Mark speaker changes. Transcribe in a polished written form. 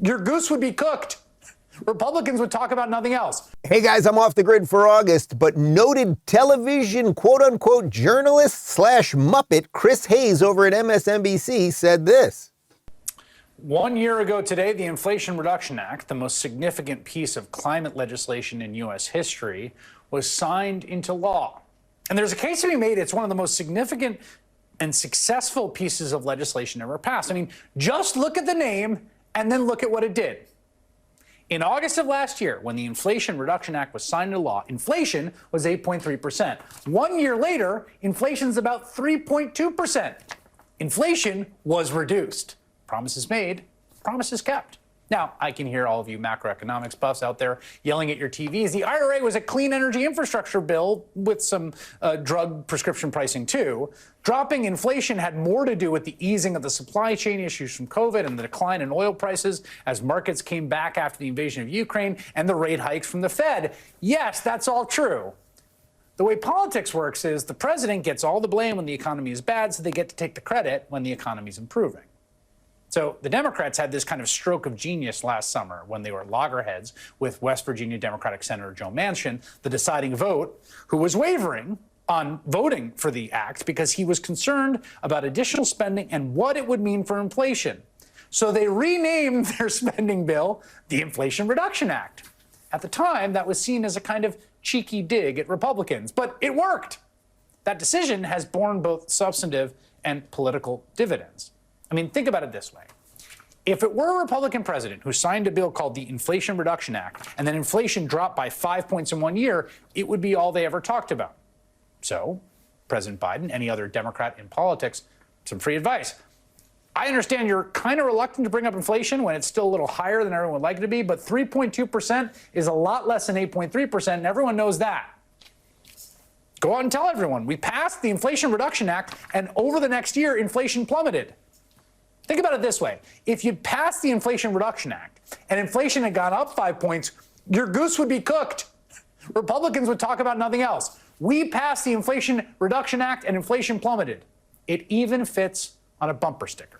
Speaker 1: your goose would be cooked. Republicans would talk about nothing else.
Speaker 2: Hey guys, I'm off the grid for August, but noted television quote-unquote journalist slash Muppet Chris Hayes over at MSNBC said this.
Speaker 1: 1 year ago today, the Inflation Reduction Act, the most significant piece of climate legislation in U.S. history, was signed into law. And there's a case to be made it's one of the most significant and successful pieces of legislation ever passed. I mean, just look at the name and then look at what it did. In August of last year, when the Inflation Reduction Act was signed into law, inflation was 8.3%. 1 year later, inflation's about 3.2%. Inflation was reduced. Promises made, promises kept. Now, I can hear all of you macroeconomics buffs out there yelling at your TVs. The IRA was a clean energy infrastructure bill with some drug prescription pricing too. Dropping inflation had more to do with the easing of the supply chain issues from COVID and the decline in oil prices as markets came back after the invasion of Ukraine and the rate hikes from the Fed. Yes, that's all true. The way politics works is the president gets all the blame when the economy is bad, so they get to take the credit when the economy is improving. So the Democrats had this kind of stroke of genius last summer when they were loggerheads with West Virginia Democratic Senator Joe Manchin, the deciding vote, who was wavering on voting for the act because he was concerned about additional spending and what it would mean for inflation. So they renamed their spending bill the Inflation Reduction Act. At the time, that was seen as a kind of cheeky dig at Republicans, but it worked. That decision has borne both substantive and political dividends. I mean, think about it this way. If it were a Republican president who signed a bill called the Inflation Reduction Act, and then inflation dropped by 5 points in 1 year, it would be all they ever talked about. So, President Biden, any other Democrat in politics, some free advice. I understand you're kind of reluctant to bring up inflation when it's still a little higher than everyone would like it to be, but 3.2% is a lot less than 8.3%, and everyone knows that. Go out and tell everyone, we passed the Inflation Reduction Act, and over the next year, inflation plummeted. Think about it this way. If you'd passed the Inflation Reduction Act and inflation had gone up 5 points, your goose would be cooked. Republicans would talk about nothing else. We passed the Inflation Reduction Act and inflation plummeted. It even fits on a bumper sticker.